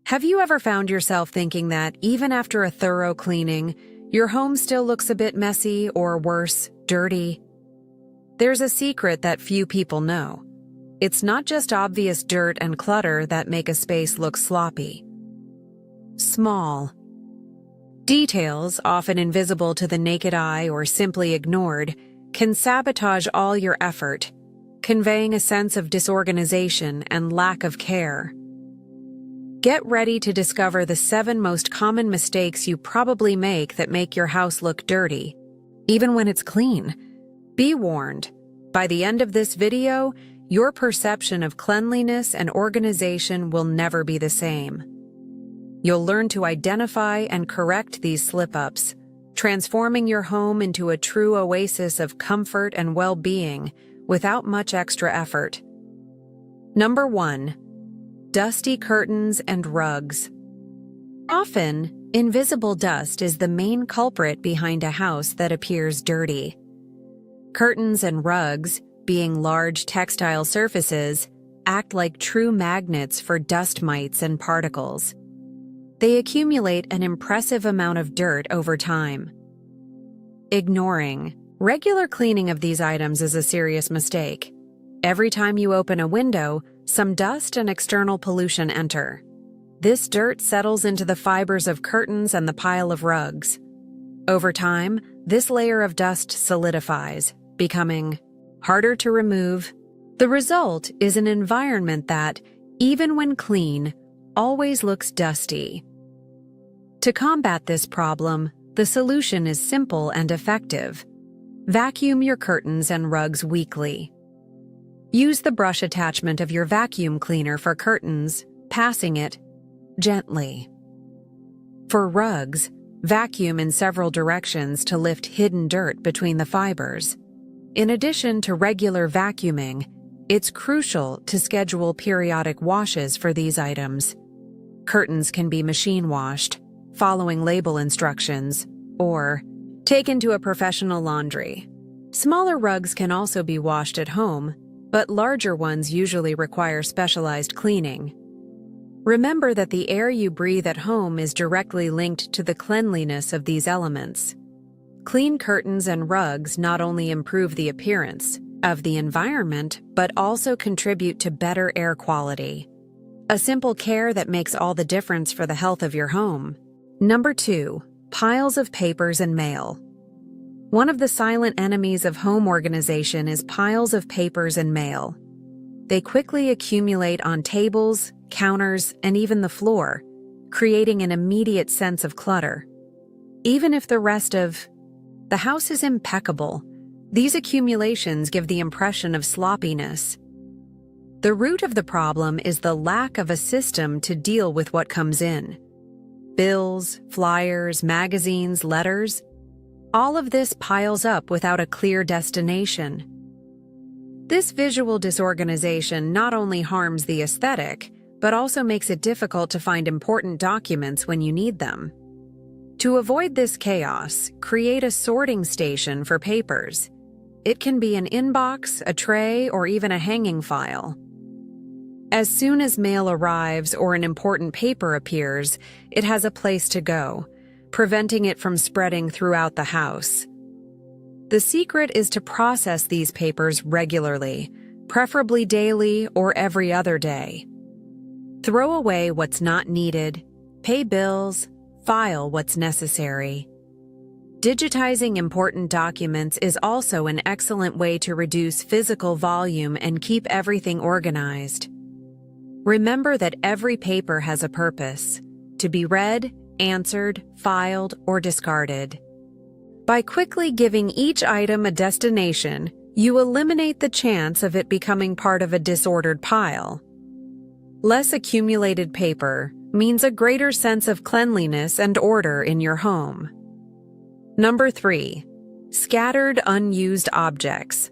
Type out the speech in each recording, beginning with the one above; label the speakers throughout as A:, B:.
A: Have you ever found yourself thinking that even after a thorough cleaning, your home still looks a bit messy or worse, dirty? There's a secret that few people know. It's not just obvious dirt and clutter that make a space look sloppy. Small details, often invisible to the naked eye or simply ignored, can sabotage all your effort, conveying a sense of disorganization and lack of care. Get ready to discover the 7 most common mistakes you probably make that make your house look dirty, even when it's clean. Be warned, by the end of this video, your perception of cleanliness and organization will never be the same. You'll learn to identify and correct these slip-ups, transforming your home into a true oasis of comfort and well-being without much extra effort. Number 1. Dusty curtains and rugs. Often, invisible dust is the main culprit behind a house that appears dirty. Curtains and rugs, being large textile surfaces, act like true magnets for dust mites and particles. They accumulate an impressive amount of dirt over time. Ignoring regular cleaning of these items is a serious mistake. Every time you open a window, some dust and external pollution enter. This dirt settles into the fibers of curtains and the pile of rugs. Over time, this layer of dust solidifies, becoming harder to remove. The result is an environment that, even when clean, always looks dusty. To combat this problem, the solution is simple and effective. Vacuum your curtains and rugs weekly. Use the brush attachment of your vacuum cleaner for curtains, passing it gently. For rugs, vacuum in several directions to lift hidden dirt between the fibers. In addition to regular vacuuming, it's crucial to schedule periodic washes for these items. Curtains can be machine washed, following label instructions, or taken to a professional laundry. Smaller rugs can also be washed at home, but larger ones usually require specialized cleaning. Remember that the air you breathe at home is directly linked to the cleanliness of these elements. Clean curtains and rugs not only improve the appearance of the environment, but also contribute to better air quality. A simple care that makes all the difference for the health of your home. Number 2. Piles of papers and mail. One of the silent enemies of home organization is piles of papers and mail. They quickly accumulate on tables, counters, and even the floor, creating an immediate sense of clutter. Even if the rest of the house is impeccable, these accumulations give the impression of sloppiness. The root of the problem is the lack of a system to deal with what comes in. Bills, flyers, magazines, letters, all of this piles up without a clear destination. This visual disorganization not only harms the aesthetic, but also makes it difficult to find important documents when you need them. To avoid this chaos, create a sorting station for papers. It can be an inbox, a tray, or even a hanging file. As soon as mail arrives or an important paper appears, it has a place to go, preventing it from spreading throughout the house. The secret is to process these papers regularly, preferably daily or every other day. Throw away what's not needed, pay bills, file what's necessary. Digitizing important documents is also an excellent way to reduce physical volume and keep everything organized. Remember that every paper has a purpose, to be read, answered, filed, or discarded. By quickly giving each item a destination, you eliminate the chance of it becoming part of a disordered pile. Less accumulated paper means a greater sense of cleanliness and order in your home. Number 3. Scattered unused objects.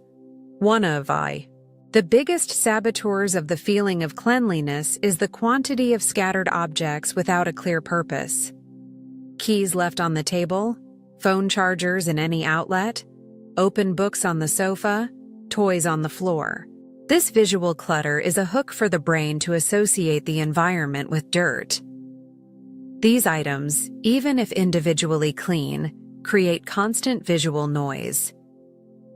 A: One of the biggest saboteurs of the feeling of cleanliness is the quantity of scattered objects without a clear purpose. Keys left on the table, phone chargers in any outlet, open books on the sofa, toys on the floor. This visual clutter is a hook for the brain to associate the environment with dirt. These items, even if individually clean, create constant visual noise.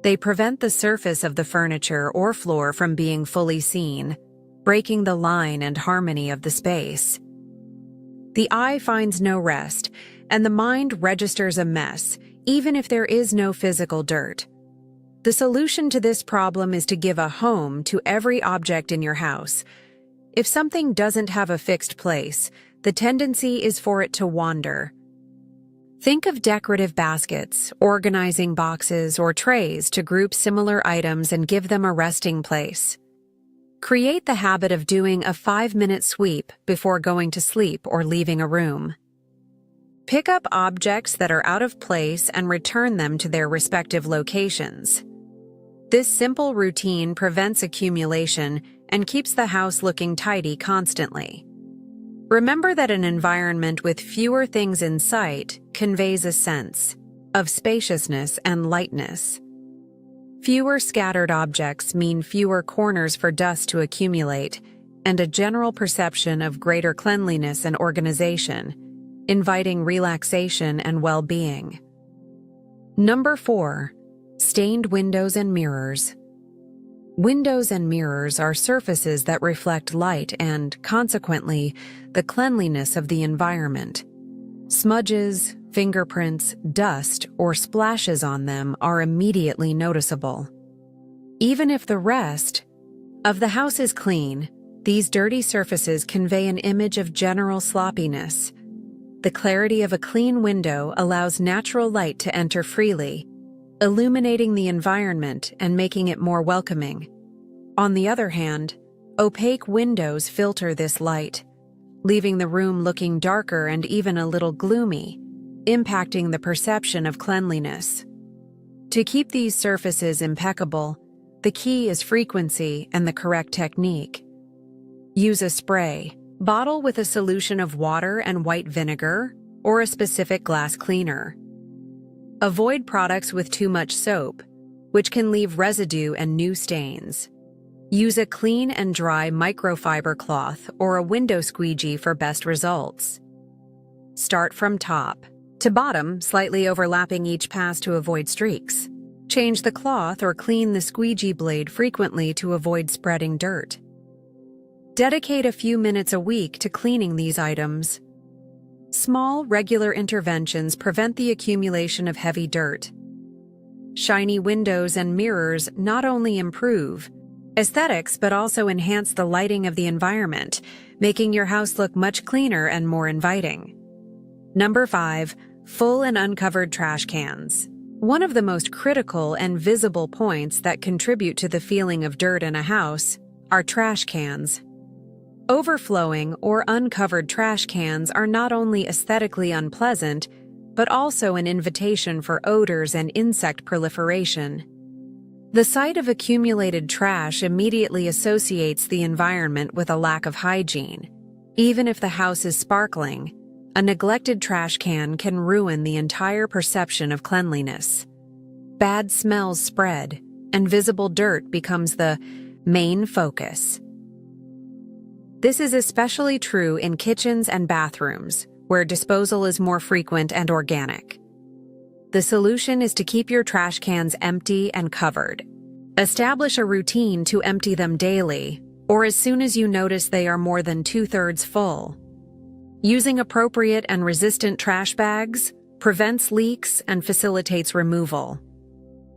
A: They prevent the surface of the furniture or floor from being fully seen, breaking the line and harmony of the space. The eye finds no rest, and the mind registers a mess, even if there is no physical dirt. The solution to this problem is to give a home to every object in your house. If something doesn't have a fixed place, the tendency is for it to wander. Think of decorative baskets, organizing boxes, or trays to group similar items and give them a resting place. Create the habit of doing a 5-minute sweep before going to sleep or leaving a room. Pick up objects that are out of place and return them to their respective locations. This simple routine prevents accumulation and keeps the house looking tidy constantly. Remember that an environment with fewer things in sight conveys a sense of spaciousness and lightness. Fewer scattered objects mean fewer corners for dust to accumulate, and a general perception of greater cleanliness and organization, inviting relaxation and well-being. Number 4. Stained windows and mirrors. Windows and mirrors are surfaces that reflect light and, consequently, the cleanliness of the environment. Smudges, fingerprints, dust, or splashes on them are immediately noticeable. Even if the rest of the house is clean, these dirty surfaces convey an image of general sloppiness. The clarity of a clean window allows natural light to enter freely, illuminating the environment and making it more welcoming. On the other hand, opaque windows filter this light, leaving the room looking darker and even a little gloomy, impacting the perception of cleanliness. To keep these surfaces impeccable, the key is frequency and the correct technique. Use a spray bottle with a solution of water and white vinegar or a specific glass cleaner. Avoid products with too much soap, which can leave residue and new stains. Use a clean and dry microfiber cloth or a window squeegee for best results. Start from top to bottom, slightly overlapping each pass to avoid streaks. Change the cloth or clean the squeegee blade frequently to avoid spreading dirt. Dedicate a few minutes a week to cleaning these items. Small, regular interventions prevent the accumulation of heavy dirt. Shiny windows and mirrors not only improve aesthetics but also enhance the lighting of the environment, making your house look much cleaner and more inviting. Number 5. Full and uncovered trash cans. One of the most critical and visible points that contribute to the feeling of dirt in a house are trash cans. Overflowing or uncovered trash cans are not only aesthetically unpleasant, but also an invitation for odors and insect proliferation. The sight of accumulated trash immediately associates the environment with a lack of hygiene. Even if the house is sparkling, a neglected trash can can ruin the entire perception of cleanliness. Bad smells spread, and visible dirt becomes the main focus. This is especially true in kitchens and bathrooms, where disposal is more frequent and organic. The solution is to keep your trash cans empty and covered. Establish a routine to empty them daily, or as soon as you notice they are more than 2/3 full. Using appropriate and resistant trash bags prevents leaks and facilitates removal.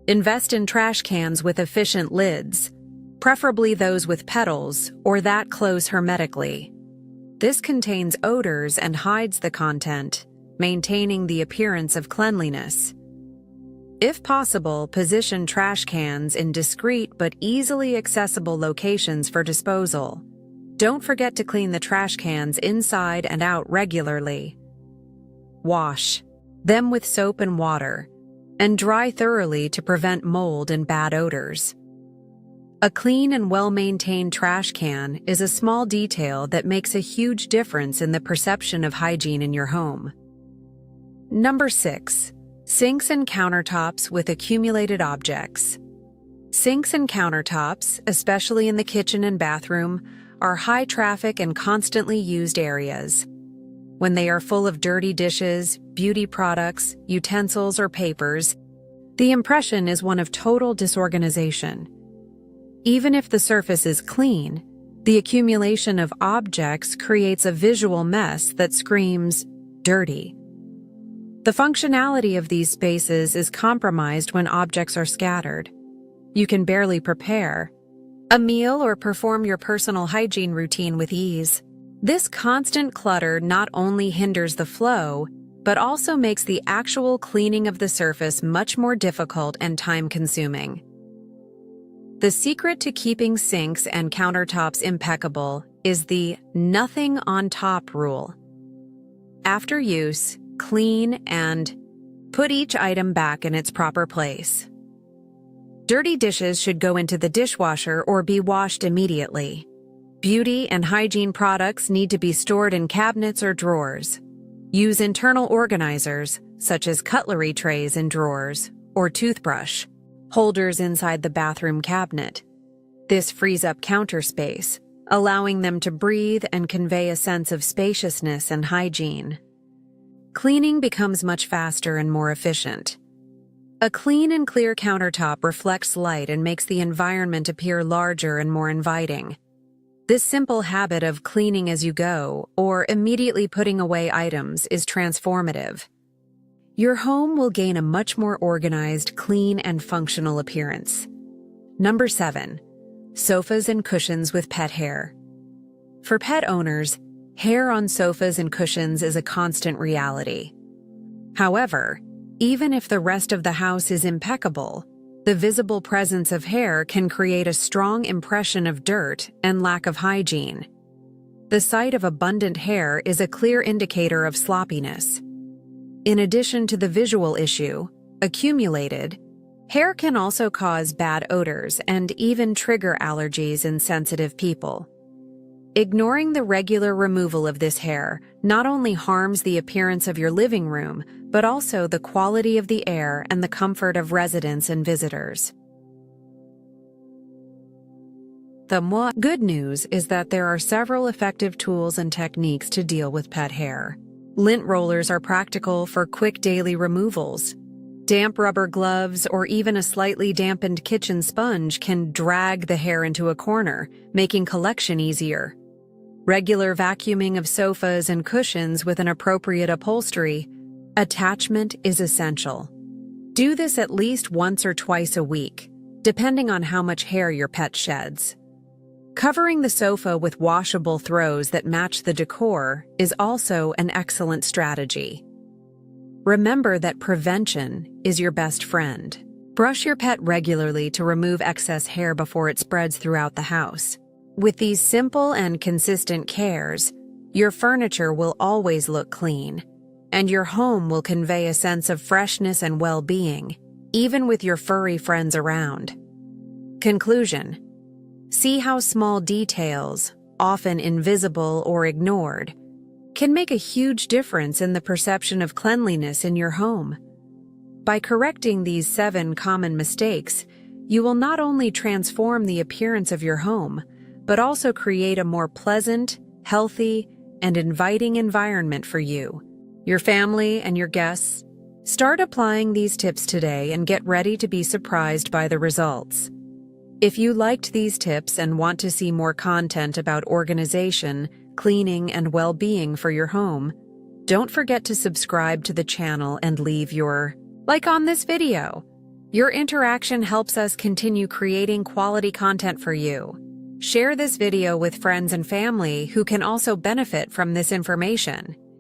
A: Invest in trash cans with efficient lids, preferably those with petals or that close hermetically. This contains odors and hides the content, maintaining the appearance of cleanliness. If possible, position trash cans in discreet but easily accessible locations for disposal. Don't forget to clean the trash cans inside and out regularly. Wash them with soap and water, and dry thoroughly to prevent mold and bad odors. A clean and well-maintained trash can is a small detail that makes a huge difference in the perception of hygiene in your home. Number 6. Sinks and countertops with accumulated objects. Sinks and countertops, especially in the kitchen and bathroom, are high-traffic and constantly used areas. when they are full of dirty dishes, beauty products, utensils, or papers, the impression is one of total disorganization. Even if the surface is clean, the accumulation of objects creates a visual mess that screams dirty. The functionality of these spaces is compromised when objects are scattered. You can barely prepare a meal or perform your personal hygiene routine with ease. This constant clutter not only hinders the flow, but also makes the actual cleaning of the surface much more difficult and time-consuming. The secret to keeping sinks and countertops impeccable is the nothing on top rule. After use, clean and put each item back in its proper place. Dirty dishes should go into the dishwasher or be washed immediately. Beauty and hygiene products need to be stored in cabinets or drawers. Use internal organizers, such as cutlery trays in drawers, or toothbrush holders inside the bathroom cabinet. This frees up counter space, allowing them to breathe and convey a sense of spaciousness and hygiene. Cleaning becomes much faster and more efficient. A clean and clear countertop reflects light and makes the environment appear larger and more inviting. This simple habit of cleaning as you go or immediately putting away items is transformative. Your home will gain a much more organized, clean, and functional appearance. Number 7. Sofas and cushions with pet hair. For pet owners, hair on sofas and cushions is a constant reality. However, even if the rest of the house is impeccable, the visible presence of hair can create a strong impression of dirt and lack of hygiene. The sight of abundant hair is a clear indicator of sloppiness. In addition to the visual issue, accumulated hair can also cause bad odors and even trigger allergies in sensitive people. Ignoring the regular removal of this hair not only harms the appearance of your living room, but also the quality of the air and the comfort of residents and visitors. The good news is that there are several effective tools and techniques to deal with pet hair. Lint rollers are practical for quick daily removals. Damp rubber gloves or even a slightly dampened kitchen sponge can drag the hair into a corner, making collection easier. Regular vacuuming of sofas and cushions with an appropriate upholstery attachment is essential. Do this at least once or twice a week, depending on how much hair your pet sheds. Covering the sofa with washable throws that match the decor is also an excellent strategy. Remember that prevention is your best friend. Brush your pet regularly to remove excess hair before it spreads throughout the house. With these simple and consistent cares, your furniture will always look clean, and your home will convey a sense of freshness and well-being, even with your furry friends around. Conclusion: see how small details, often invisible or ignored, can make a huge difference in the perception of cleanliness in your home. By correcting these 7 common mistakes, you will not only transform the appearance of your home, but also create a more pleasant, healthy, and inviting environment for you, your family, and your guests. Start applying these tips today and get ready to be surprised by the results. If you liked these tips and want to see more content about organization, cleaning, and well-being for your home, don't forget to subscribe to the channel and leave your like on this video. Your interaction helps us continue creating quality content for you. Share this video with friends and family who can also benefit from this information.